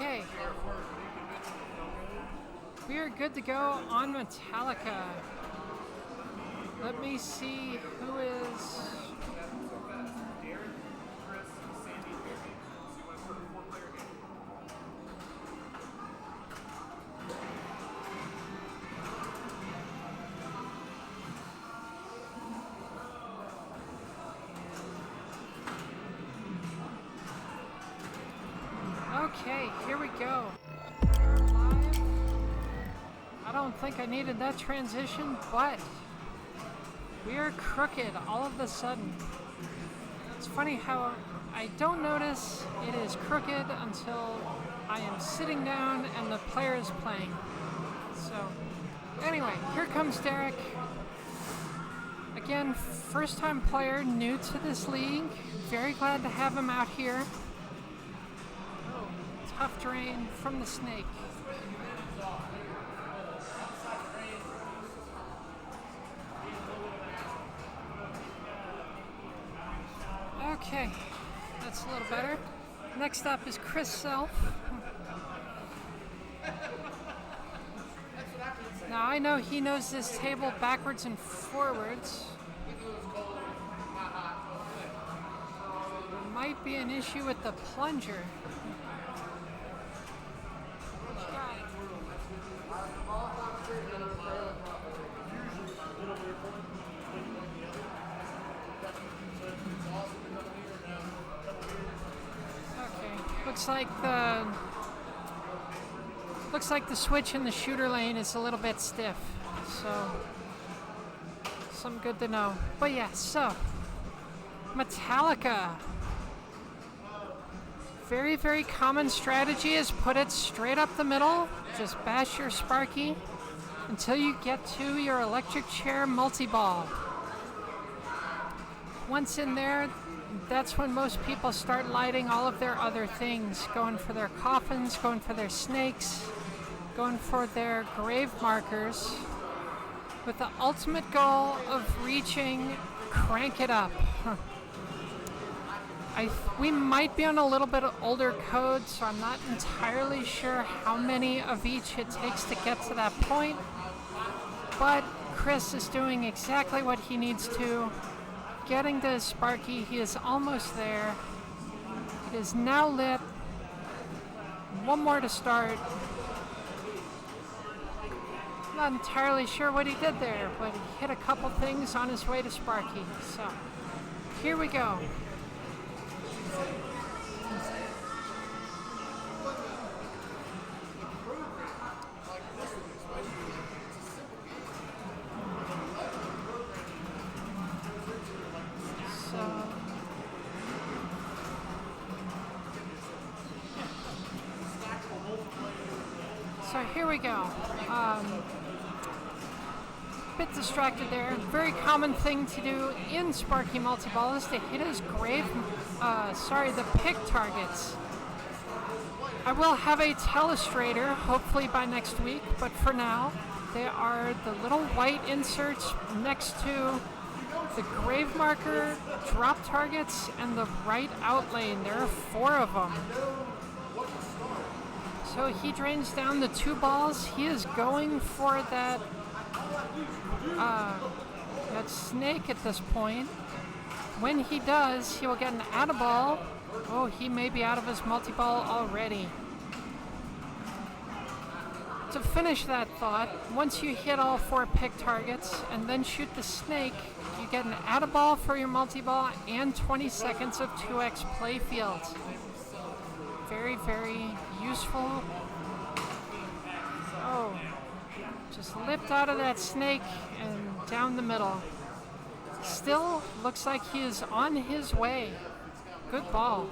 Speaker 1: Okay. We are good to go on Metallica. Let me see who is... Okay, here we go. We're live. I don't think I needed that transition, but we are crooked all of a sudden. It's funny how I don't notice it is crooked until I am sitting down and the player is playing. So, anyway, here comes Derek. Again, first time player, new to this league. Very glad to have him out here. Tough drain from the snake. Okay, that's a little better. Next up is Chris Self. Now I know he knows this table backwards and forwards. There might be an issue with the plunger. Looks like the switch in the shooter lane is a little bit stiff, so something good to know. But yeah, so Metallica. Very, very common strategy is put it straight up the middle. Just bash your Sparky until you get to your electric chair multi-ball. Once in there, that's when most people start lighting all of their other things, going for their coffins, going for their snakes, going for their grave markers, with the ultimate goal of reaching crank it up. We might be on a little bit of older code, so I'm not entirely sure how many of each it takes to get to that point, but Chris is doing exactly what he needs to. Getting to Sparky, he is almost there. It is now lit. One more to start. Not entirely sure what he did there, but he hit a couple things on his way to Sparky. So, here we go. So here we go. Bit distracted there. Very common thing to do in Sparky Multi-Ball is to hit his the pick targets. I will have a telestrator, hopefully by next week, but for now, they are the little white inserts next to the grave marker, drop targets, and the right out lane. There are 4 of them. So he drains down the 2 balls. He is going for that snake at this point. When he does, he will get an out of ball. Oh, he may be out of his multi-ball already. To finish that thought, once you hit all 4 pick targets and then shoot the snake, you get an out of ball for your multi-ball and 20 seconds of 2x playfield. Very, very useful. Oh, just lipped out of that snake and down the middle. Still looks like he is on his way. Good ball.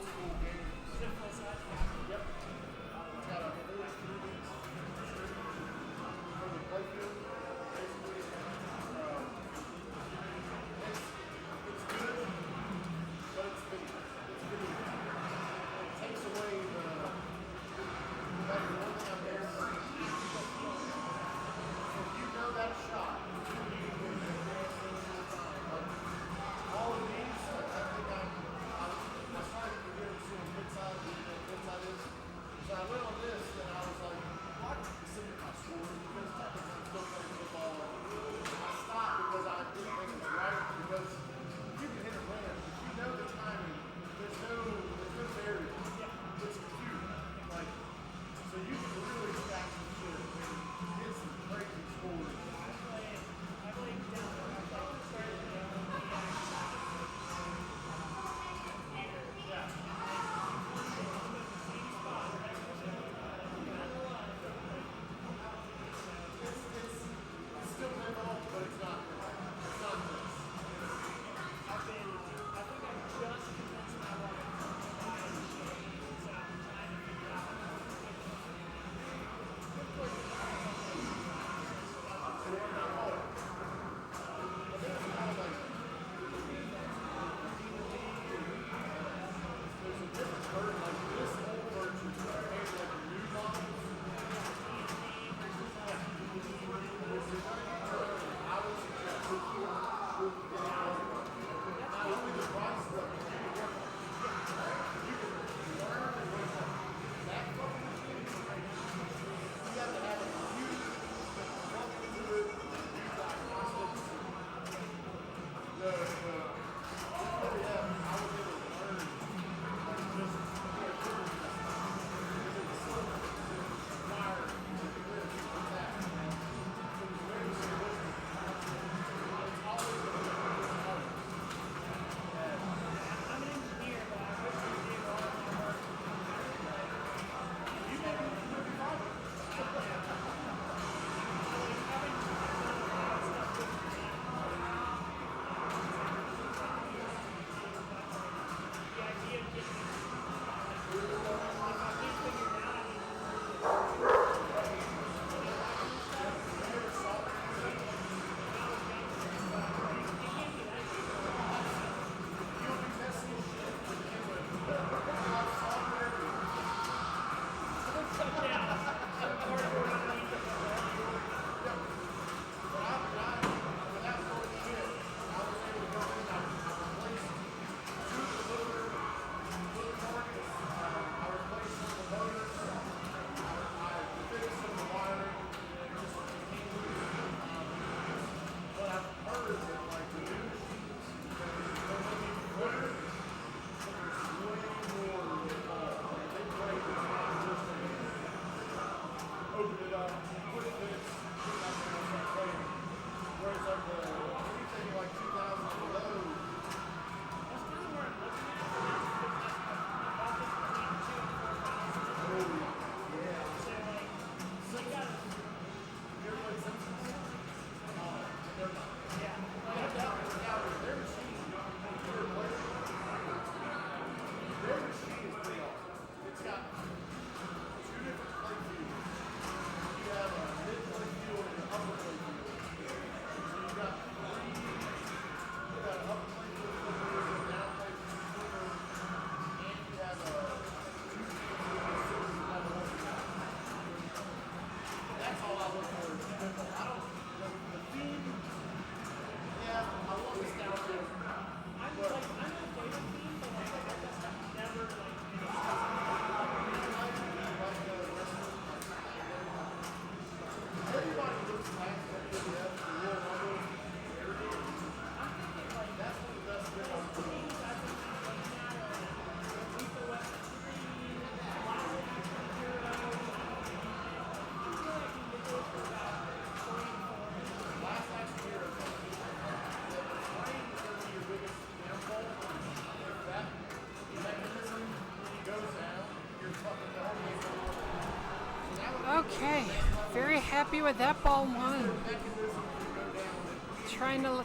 Speaker 4: Whereas like anything like 2000 below,
Speaker 3: That's kind of where I'm looking at. About between 2 and 4,000. So like, you got
Speaker 4: their machine is pretty awesome. It's got two different play fields. You have a mid play field and an upper play field. So you've got an upper play field for a down play field, and you have a two field for That's all I look for. I don't, the theme, yeah, I love the style too.
Speaker 3: I'm okay with theme, but like I just never like
Speaker 4: Everybody looks nice when they have the real number.
Speaker 3: I'm thinking like
Speaker 4: That's one of the best things.
Speaker 3: themes I've been looking at are like Lethal Weapon 3, Last Action Hero. I feel like you could go for about 3 and 4.
Speaker 4: Last year, the frame is going to be your biggest downfall. If that mechanism goes down, you're fucking the whole thing. So that would
Speaker 1: Okay, very happy with that ball one.
Speaker 4: mechanism to go down.
Speaker 1: Trying to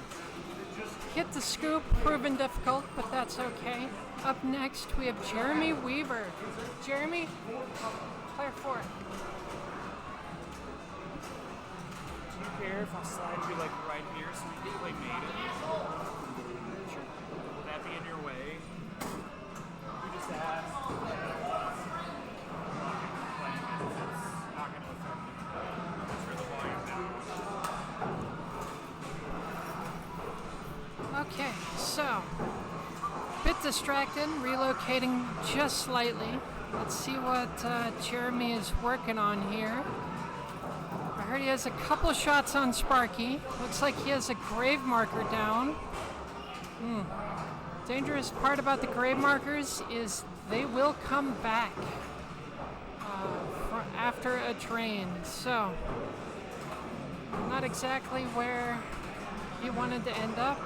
Speaker 1: hit the scoop, proven difficult, but that's okay. Up next, we have Jeremy Weaver. Jeremy, player 4.
Speaker 5: Do you care if I slide you like right here so we can play maiden? Sure. Will that be in your way? You just asked. It's not going to affect me. Just for the volume down.
Speaker 1: Okay, so, bit distracted, relocating just slightly. Let's see what Jeremy is working on here. I heard he has a couple shots on Sparky. Looks like he has a grave marker down. Dangerous part about the grave markers is they will come back after a drain. So, not exactly where he wanted to end up.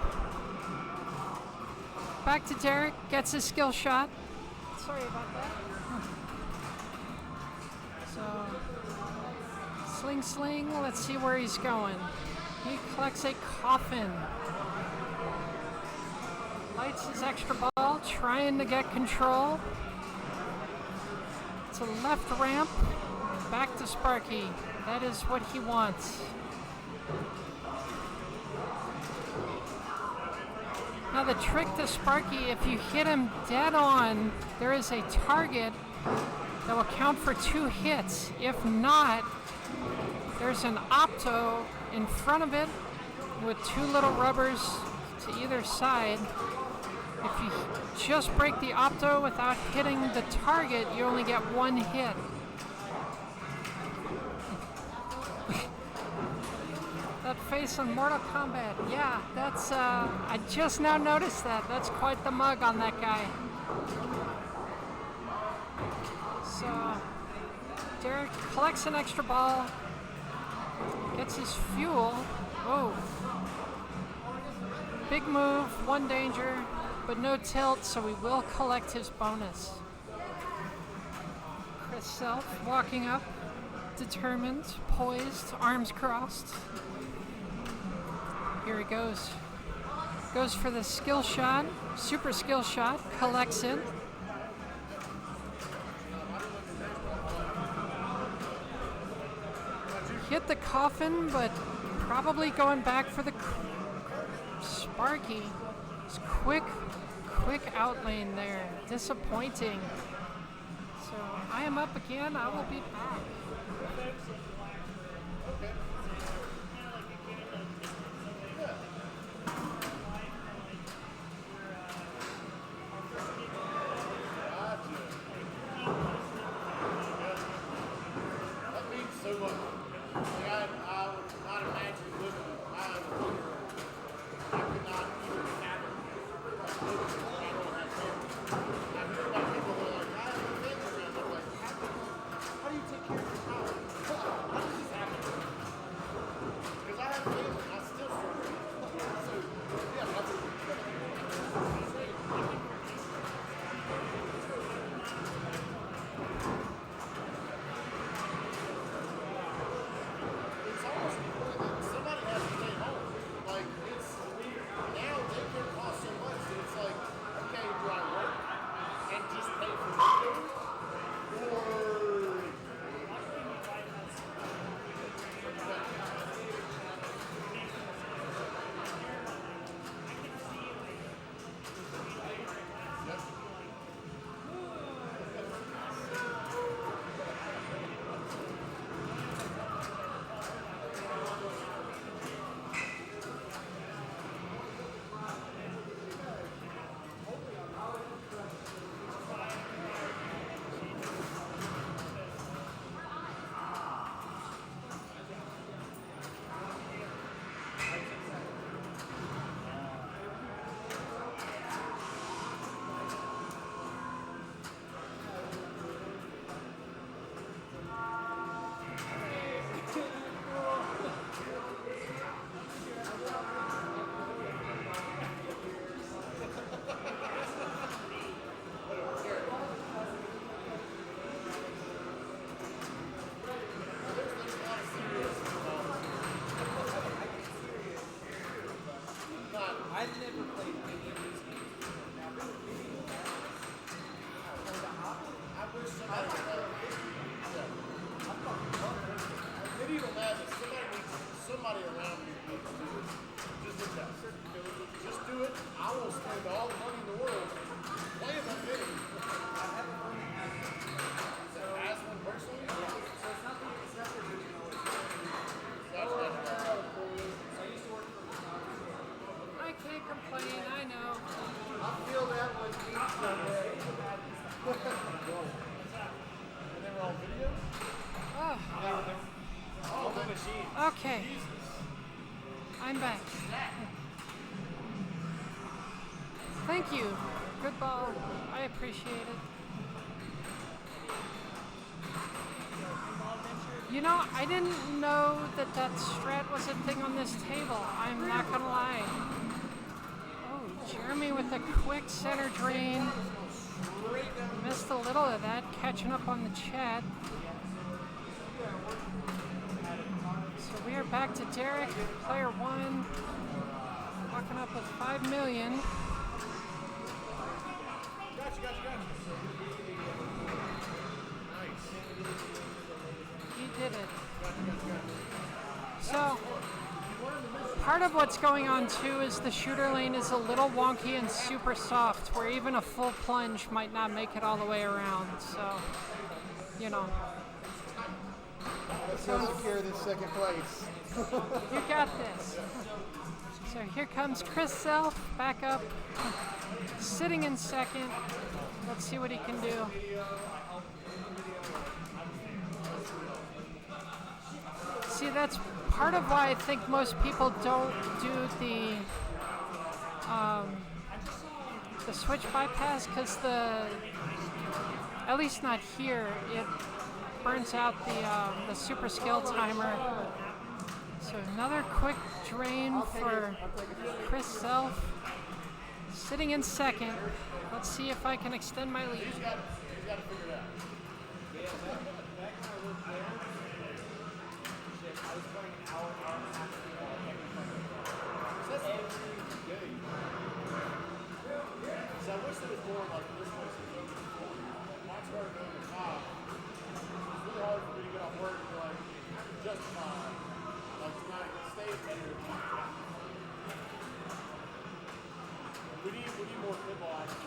Speaker 1: Back to Derek, gets his skill shot. Sorry about that. So, sling, let's see where he's going. He collects a coffin. Lights his extra ball, trying to get control. It's a left ramp, back to Sparky. That is what he wants. Now the trick to Sparky, if you hit him dead on, there is a target that will count for 2 hits. If not, there's an opto in front of it with 2 little rubbers to either side. If you just break the opto without hitting the target, you only get 1 hit. That face on Mortal Kombat, yeah, that's, I just now noticed that. That's quite the mug on that guy. So, Derek collects an extra ball, gets his fuel. Whoa. Big move, 1 danger, but no tilt, so we will collect his bonus. Chris Self walking up, determined, poised, arms crossed. Here he goes. Goes for the skill shot, super skill shot, collects it. Hit the coffin, but probably going back for the Sparky. It's quick outlane there. Disappointing. So I am up again. I will be back.
Speaker 4: So much. Like I would not imagine living. I could not even fathom living in a family like that. I hear about people that are like, I have a family around. They're like, how do you take care of your child? How does this Medieval madness. Somebody around me needs to do this. Just a test. Just do it. I will spend all the money in the world playing that game. As one personally?
Speaker 3: So it's not the original.
Speaker 1: I can't complain, I know.
Speaker 4: I feel that one deep someday. And they were all video?
Speaker 1: Oh,
Speaker 4: The machine.
Speaker 1: okay. I'm back. Thank you. Good ball. I appreciate it. You know, I didn't know that strat was a thing on this table. I'm not gonna lie. Oh, Jeremy with a quick center drain. Missed a little of that, catching up on the chat. So we are back to Derek, player one, walking up with 5 million.
Speaker 4: Gotcha.
Speaker 1: He did it. So, part of what's going on too is the shooter lane is a little wonky and super soft, where even a full plunge might not make it all the way around. So, you know.
Speaker 4: Let's secure this second place.
Speaker 1: You got this. So here comes Chris Self, back up, sitting in second. Let's see what he can do. See, that's part of why I think most people don't do the switch bypass, because at least not here, it burns out the super skill timer. So another quick drain for Chris Self, sitting in second. Let's see if I can extend my lead.
Speaker 4: So I wish there was more like this place. Once I started doing the top, it's really hard for me to get off work and be like, justify. Like tonight, stay better. We need more pinball action.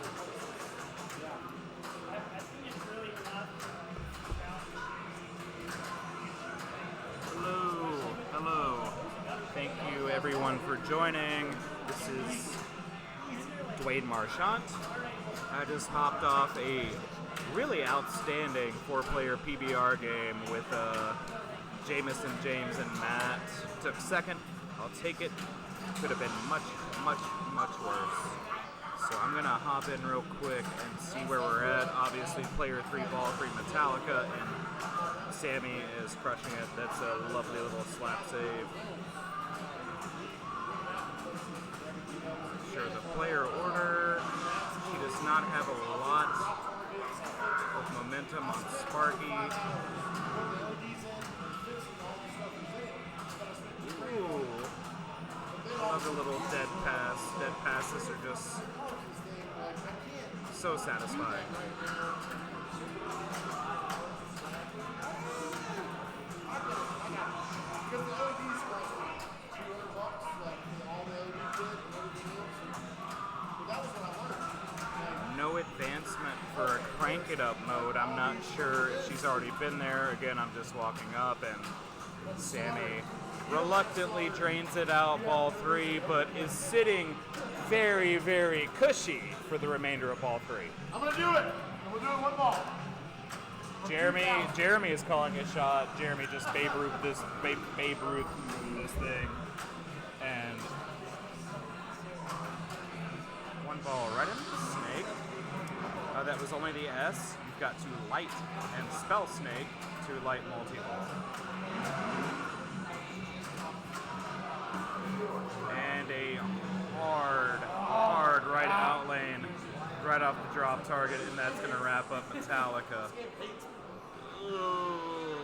Speaker 4: Yeah.
Speaker 3: I think it's really not
Speaker 5: Hello. Thank you everyone for joining. This is Dwayne Marchant. I just hopped off a really outstanding 4-player PBR game with Jamison, James, and Matt. Took second. I'll take it. Could have been much worse. So I'm gonna hop in real quick and see where we're at. Obviously, player 3, ball 3, Metallica, and Sammy is crushing it. That's a lovely little slap save. Sure, the player order. He does not have a lot of momentum on Sparky. Ooh. Love the little dead pass. Dead passes are just so satisfying.
Speaker 4: Because the LEDs cost me $200, like all the LEDs did and everything else. But that was what I learned.
Speaker 5: No advancement for a crank it up mode. I'm not sure if she's already been there. Again, I'm just walking up, and Sammy reluctantly drains it out, ball 3, but is sitting very cushy for the remainder of ball 3.
Speaker 4: I'm going to do it. And we'll do it one ball.
Speaker 5: Jeremy is calling a shot. Jeremy just Babe Ruth this thing, and one ball right into the snake. That was only the S. You've got to light and spell snake to light multi-ball. And a hard right out lane, right off the drop target, and that's going to wrap up Metallica. Ooh.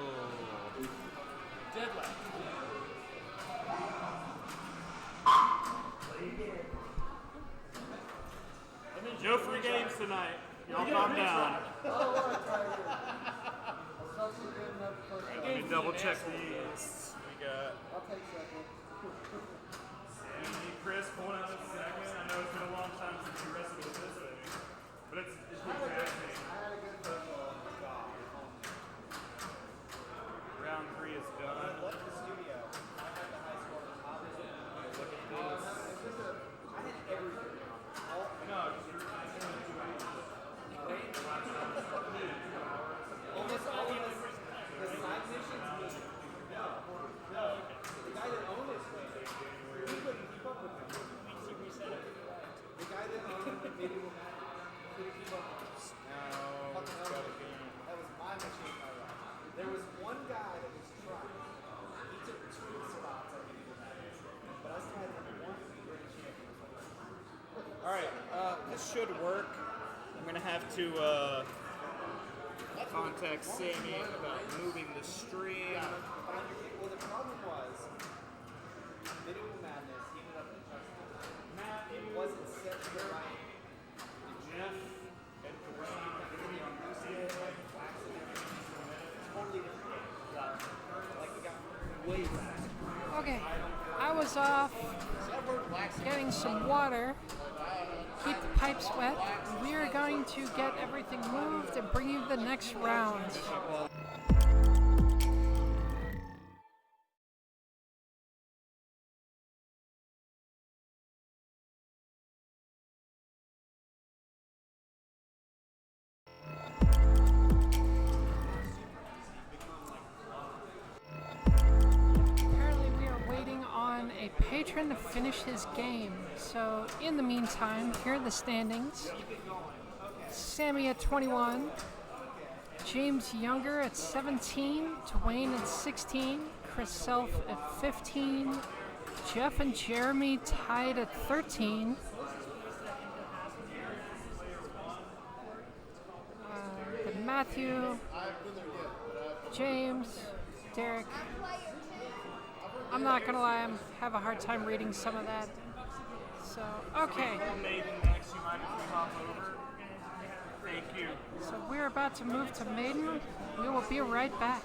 Speaker 2: No free games tonight. Y'all calm down. double check these. We got
Speaker 4: I'll take second.
Speaker 2: Sammy, Chris pulling out this second. I know it's been a long time since you wrestled with this thing, but it's been fascinating.
Speaker 4: I had a good football.
Speaker 2: Round 3 is done.
Speaker 4: I left the studio. I had the high score.
Speaker 2: Look at this.
Speaker 4: I had everything.
Speaker 2: No, just
Speaker 4: Almost all of the side missions was no. The guy that owned this thing, he couldn't keep up with him. The guy that owned the video couldn't keep up with him.
Speaker 2: no, it's got to be.
Speaker 4: That was my machine, my life. There was one guy that was trying. He took 2 spots at Medieval Madness, but I still had one great champion.
Speaker 2: All right, this should work. I'm gonna have to contact Sammy about moving the stream.
Speaker 4: Well, the problem was, Medieval Madness, he ended up in Chester. It wasn't set to the right.
Speaker 2: Jeff and Dwayne are gonna be on this game.
Speaker 4: Totally different game. Like, it got way faster.
Speaker 1: Okay, I was off getting some water, keep the pipes wet. We are going to get everything moved and bring you the next round. Apparently we are waiting on a patron to finish his game. So in the meantime, here are the standings. Sammy at 21, James Younger at 17, Dwayne at 16, Chris Self at 15, Jeff and Jeremy tied at 13. Then Matthew, James, Derek. I'm not gonna lie, I have a hard time reading some of that. So, okay.
Speaker 2: Maiden next, you mind if we hop over? Thank you.
Speaker 1: So we're about to move to Maiden. We will be right back.